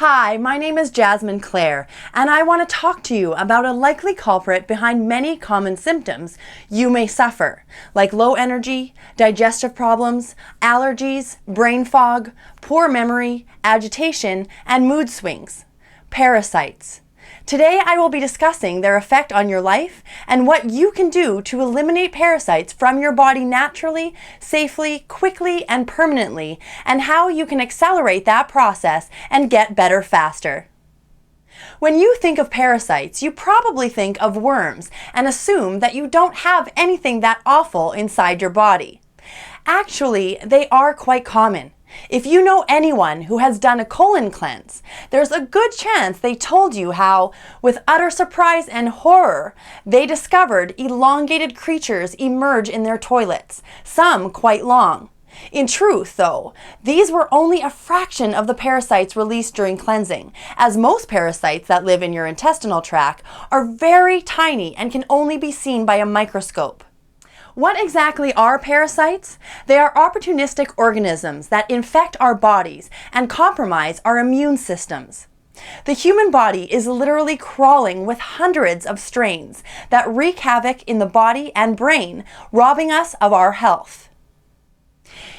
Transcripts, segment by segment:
Hi, my name is Jasmine Clare, and I want to talk to you about a likely culprit behind many common symptoms you may suffer, like low energy, digestive problems, allergies, brain fog, poor memory, agitation, and mood swings. Parasites. Today I will be discussing their effect on your life and what you can do to eliminate parasites from your body naturally, safely, quickly, and permanently, and how you can accelerate that process and get better faster. When you think of parasites, you probably think of worms and assume that you don't have anything that awful inside your body. Actually, they are quite common. If you know anyone who has done a colon cleanse, there's a good chance they told you how, with utter surprise and horror, they discovered elongated creatures emerge in their toilets, some quite long. In truth, though, these were only a fraction of the parasites released during cleansing, as most parasites that live in your intestinal tract are very tiny and can only be seen by a microscope. What exactly are parasites? They are opportunistic organisms that infect our bodies and compromise our immune systems. The human body is literally crawling with hundreds of strains that wreak havoc in the body and brain, robbing us of our health.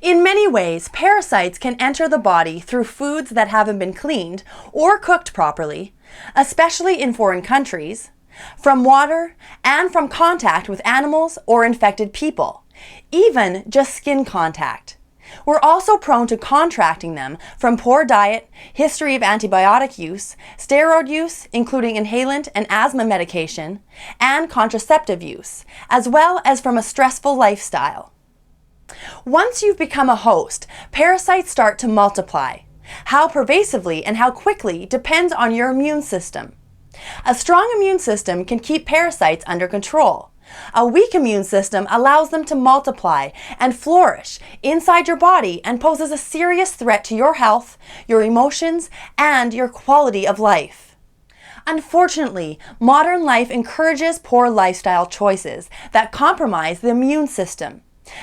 In many ways, parasites can enter the body through foods that haven't been cleaned or cooked properly, especially in foreign countries, from water, and from contact with animals or infected people, even just skin contact. We're also prone to contracting them from poor diet, history of antibiotic use, steroid use, including inhalant and asthma medication, and contraceptive use, as well as from a stressful lifestyle. Once you've become a host, parasites start to multiply. How pervasively and how quickly depends on your immune system. A strong immune system can keep parasites under control. A weak immune system allows them to multiply and flourish inside your body and poses a serious threat to your health, your emotions, and your quality of life. Unfortunately, modern life encourages poor lifestyle choices that compromise the immune system,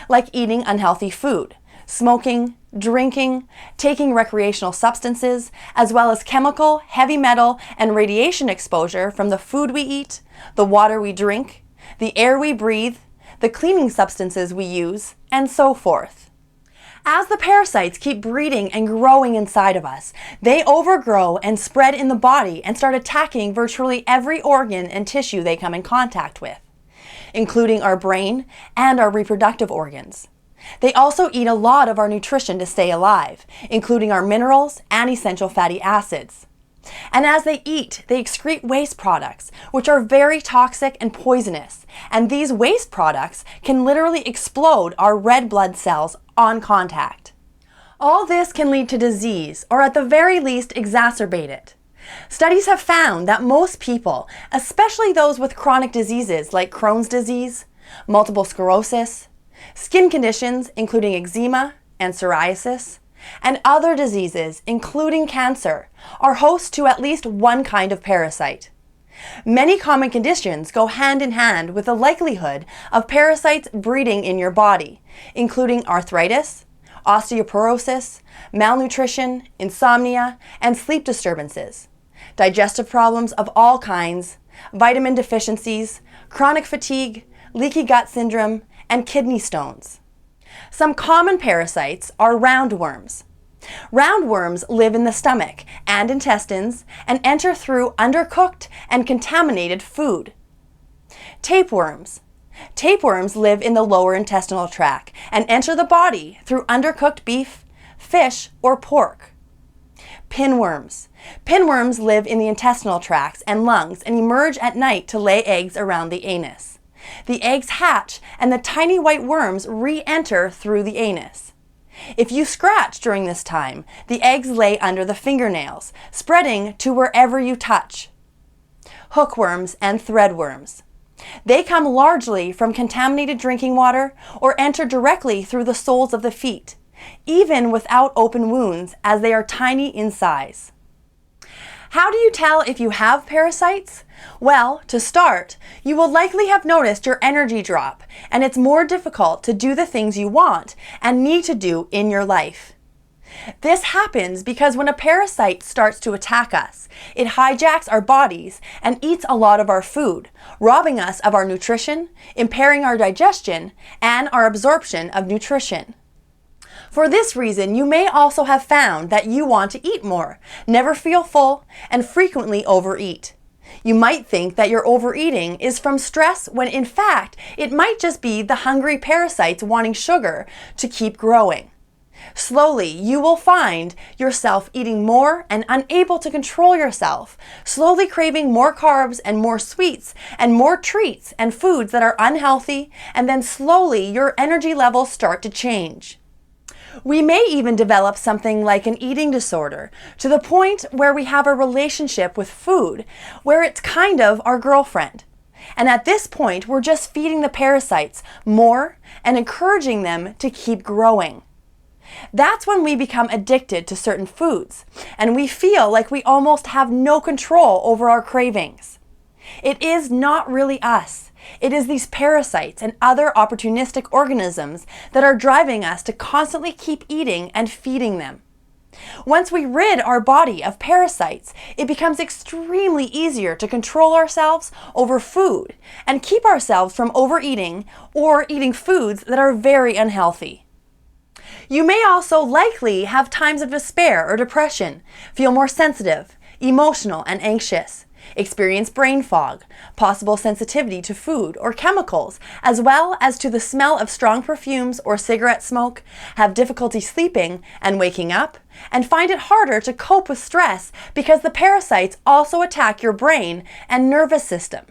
like eating unhealthy food, smoking, drinking, taking recreational substances, as well as chemical, heavy metal, and radiation exposure from the food we eat, the water we drink, the air we breathe, the cleaning substances we use, and so forth. As the parasites keep breeding and growing inside of us, they overgrow and spread in the body and start attacking virtually every organ and tissue they come in contact with, including our brain and our reproductive organs. They also eat a lot of our nutrition to stay alive, including our minerals and essential fatty acids. And as they eat, they excrete waste products, which are very toxic and poisonous, and these waste products can literally explode our red blood cells on contact. All this can lead to disease, or at the very least exacerbate it. Studies have found that most people, especially those with chronic diseases like Crohn's disease, multiple sclerosis, skin conditions including eczema and psoriasis, and other diseases including cancer, are host to at least one kind of parasite. Many common conditions go hand in hand with the likelihood of parasites breeding in your body, including arthritis, osteoporosis, malnutrition, insomnia, and sleep disturbances, digestive problems of all kinds, vitamin deficiencies, chronic fatigue, leaky gut syndrome, and kidney stones. Some common parasites are roundworms. Roundworms live in the stomach and intestines and enter through undercooked and contaminated food. Tapeworms. Tapeworms live in the lower intestinal tract and enter the body through undercooked beef, fish, or pork. Pinworms. Pinworms live in the intestinal tracts and lungs and emerge at night to lay eggs around the anus. The eggs hatch and the tiny white worms re-enter through the anus. If you scratch during this time, the eggs lay under the fingernails, spreading to wherever you touch. Hookworms and threadworms. They come largely from contaminated drinking water or enter directly through the soles of the feet, even without open wounds, as they are tiny in size. How do you tell if you have parasites? Well, to start, you will likely have noticed your energy drop, and it's more difficult to do the things you want and need to do in your life. This happens because when a parasite starts to attack us, it hijacks our bodies and eats a lot of our food, robbing us of our nutrition, impairing our digestion, and our absorption of nutrition. For this reason, you may also have found that you want to eat more, never feel full, and frequently overeat. You might think that your overeating is from stress when in fact, it might just be the hungry parasites wanting sugar to keep growing. Slowly, you will find yourself eating more and unable to control yourself, slowly craving more carbs and more sweets and more treats and foods that are unhealthy, and then slowly your energy levels start to change. We may even develop something like an eating disorder to the point where we have a relationship with food where it's kind of our girlfriend. And at this point, we're just feeding the parasites more and encouraging them to keep growing. That's when we become addicted to certain foods, and we feel like we almost have no control over our cravings. It is not really us. It is these parasites and other opportunistic organisms that are driving us to constantly keep eating and feeding them. Once we rid our body of parasites, it becomes extremely easier to control ourselves over food and keep ourselves from overeating or eating foods that are very unhealthy. You may also likely have times of despair or depression, feel more sensitive, emotional, and anxious, experience brain fog, possible sensitivity to food or chemicals, as well as to the smell of strong perfumes or cigarette smoke, have difficulty sleeping and waking up, and find it harder to cope with stress because the parasites also attack your brain and nervous system.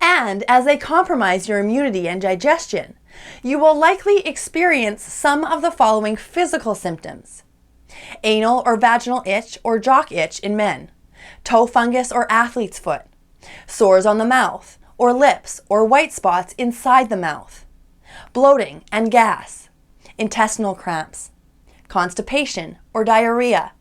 And as they compromise your immunity and digestion, you will likely experience some of the following physical symptoms: anal or vaginal itch or jock itch in men, toe fungus or athlete's foot, sores on the mouth or lips or white spots inside the mouth, bloating and gas, intestinal cramps, constipation or diarrhea,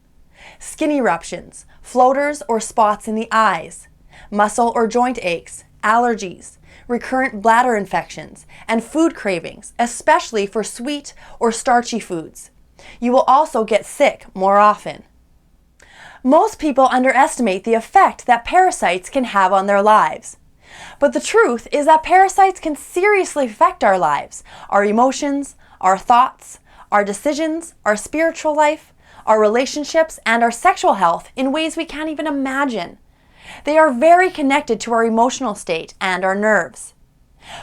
skin eruptions, floaters or spots in the eyes, muscle or joint aches, allergies, recurrent bladder infections, and food cravings, especially for sweet or starchy foods. You will also get sick more often. Most people underestimate the effect that parasites can have on their lives. But the truth is that parasites can seriously affect our lives, our emotions, our thoughts, our decisions, our spiritual life, our relationships, and our sexual health in ways we can't even imagine. They are very connected to our emotional state and our nerves.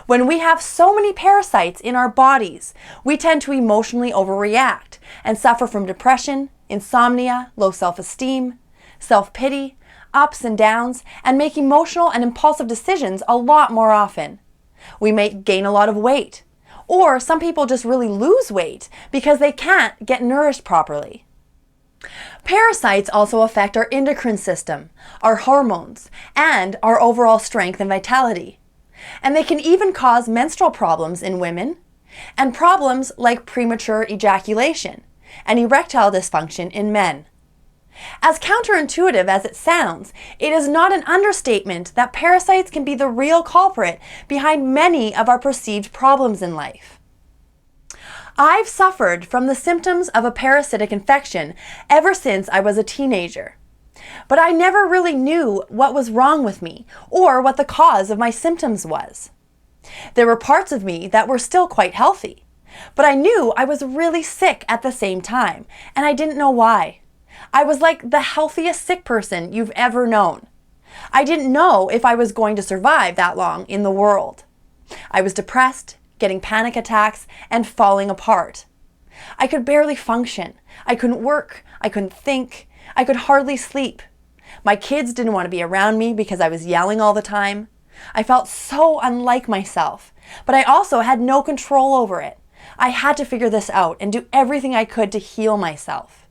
When we have so many parasites in our bodies, we tend to emotionally overreact and suffer from depression, insomnia, low self-esteem, self-pity, ups and downs, and make emotional and impulsive decisions a lot more often. We may gain a lot of weight, or some people just really lose weight because they can't get nourished properly. Parasites also affect our endocrine system, our hormones, and our overall strength and vitality. And they can even cause menstrual problems in women, and problems like premature ejaculation and erectile dysfunction in men. As counterintuitive as it sounds, it is not an understatement that parasites can be the real culprit behind many of our perceived problems in life. I've suffered from the symptoms of a parasitic infection ever since I was a teenager. But I never really knew what was wrong with me or what the cause of my symptoms was. There were parts of me that were still quite healthy, but I knew I was really sick at the same time, and I didn't know why. I was like the healthiest sick person you've ever known. I didn't know if I was going to survive that long in the world. I was depressed, getting panic attacks, and falling apart. I could barely function. I couldn't work. I couldn't think. I could hardly sleep. My kids didn't want to be around me because I was yelling all the time. I felt so unlike myself, but I also had no control over it. I had to figure this out and do everything I could to heal myself.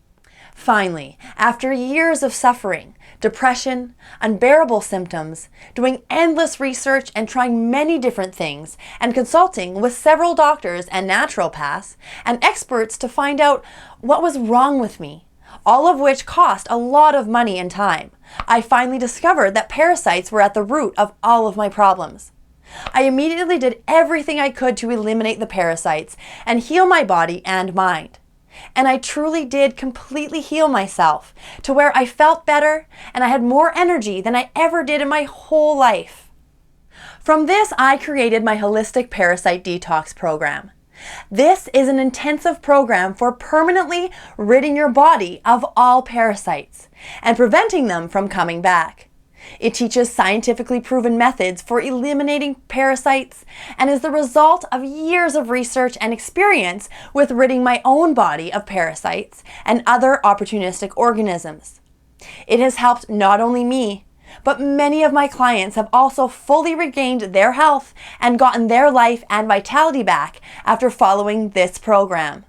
Finally, after years of suffering, depression, unbearable symptoms, doing endless research and trying many different things, and consulting with several doctors and naturopaths and experts to find out what was wrong with me, all of which cost a lot of money and time, I finally discovered that parasites were at the root of all of my problems. I immediately did everything I could to eliminate the parasites and heal my body and mind. And I truly did completely heal myself to where I felt better and I had more energy than I ever did in my whole life. From this, I created my Holistic Parasite Detox program. This is an intensive program for permanently ridding your body of all parasites and preventing them from coming back. It teaches scientifically proven methods for eliminating parasites and is the result of years of research and experience with ridding my own body of parasites and other opportunistic organisms. It has helped not only me, but many of my clients have also fully regained their health and gotten their life and vitality back after following this program.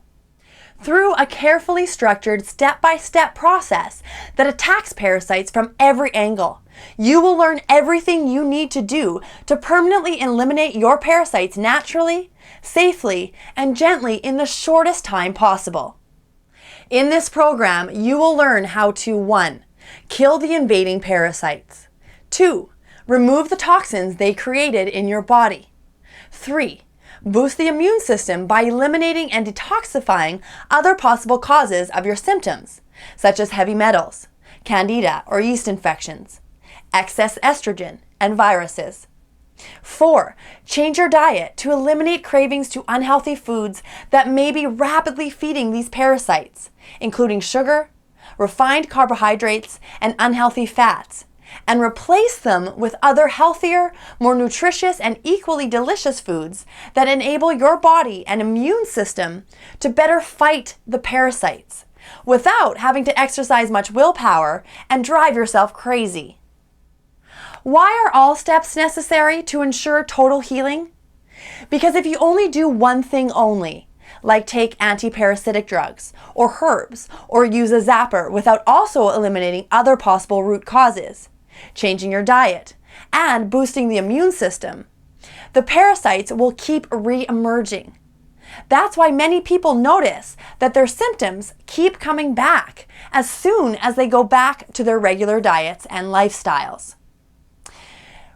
Through a carefully structured step-by-step process that attacks parasites from every angle, you will learn everything you need to do to permanently eliminate your parasites naturally, safely, and gently in the shortest time possible. In this program, you will learn how to 1. Kill the invading parasites. 2. Remove the toxins they created in your body. 3. Boost the immune system by eliminating and detoxifying other possible causes of your symptoms, such as heavy metals, candida or yeast infections, excess estrogen, and viruses. 4. Change your diet to eliminate cravings to unhealthy foods that may be rapidly feeding these parasites, including sugar, refined carbohydrates, and unhealthy fats, and replace them with other healthier, more nutritious, and equally delicious foods that enable your body and immune system to better fight the parasites without having to exercise much willpower and drive yourself crazy. Why are all steps necessary to ensure total healing? Because if you only do one thing only, like take anti-parasitic drugs or herbs or use a zapper without also eliminating other possible root causes, changing your diet, and boosting the immune system, the parasites will keep re-emerging. That's why many people notice that their symptoms keep coming back as soon as they go back to their regular diets and lifestyles.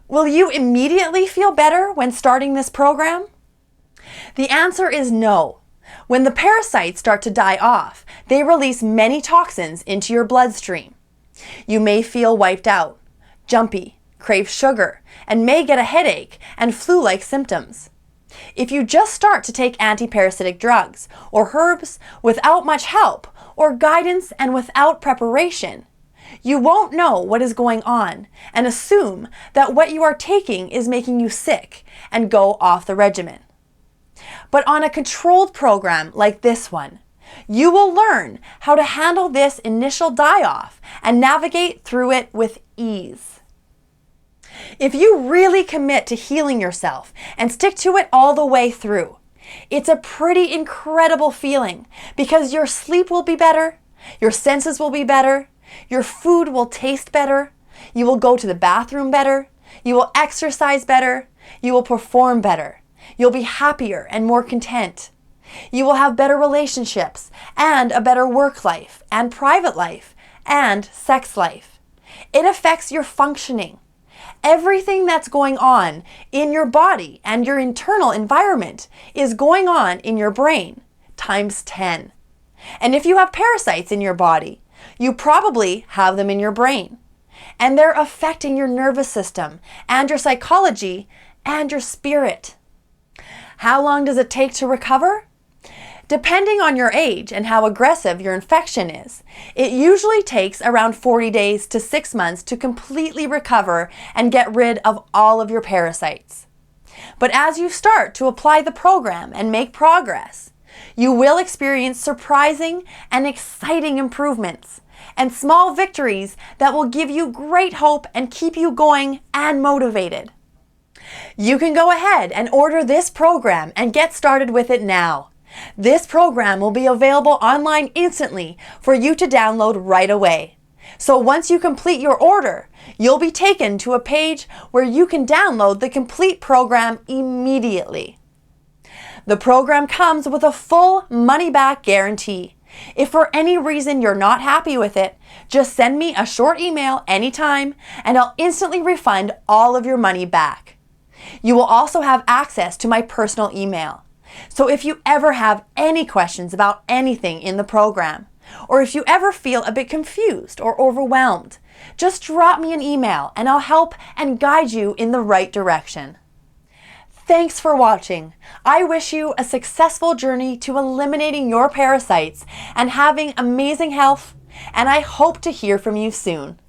Will you immediately feel better when starting this program? The answer is no. When the parasites start to die off, they release many toxins into your bloodstream. You may feel wiped out, jumpy, crave sugar, and may get a headache and flu-like symptoms. If you just start to take anti-parasitic drugs or herbs without much help or guidance and without preparation, you won't know what is going on and assume that what you are taking is making you sick and go off the regimen. But on a controlled program like this one, you will learn how to handle this initial die-off and navigate through it with ease. If you really commit to healing yourself and stick to it all the way through, it's a pretty incredible feeling because your sleep will be better, your senses will be better, your food will taste better, you will go to the bathroom better, you will exercise better, you will perform better, you'll be happier and more content. You will have better relationships and a better work life and private life and sex life. It affects your functioning. Everything that's going on in your body and your internal environment is going on in your brain times 10. And if you have parasites in your body, you probably have them in your brain. And they're affecting your nervous system and your psychology and your spirit. How long does it take to recover? Depending on your age and how aggressive your infection is, it usually takes around 40 days to 6 months to completely recover and get rid of all of your parasites. But as you start to apply the program and make progress, you will experience surprising and exciting improvements and small victories that will give you great hope and keep you going and motivated. You can go ahead and order this program and get started with it now. This program will be available online instantly for you to download right away. So once you complete your order, you'll be taken to a page where you can download the complete program immediately. The program comes with a full money-back guarantee. If for any reason you're not happy with it, just send me a short email anytime and I'll instantly refund all of your money back. You will also have access to my personal email. So if you ever have any questions about anything in the program, or if you ever feel a bit confused or overwhelmed, just drop me an email and I'll help and guide you in the right direction. Thanks for watching. I wish you a successful journey to eliminating your parasites and having amazing health, and I hope to hear from you soon.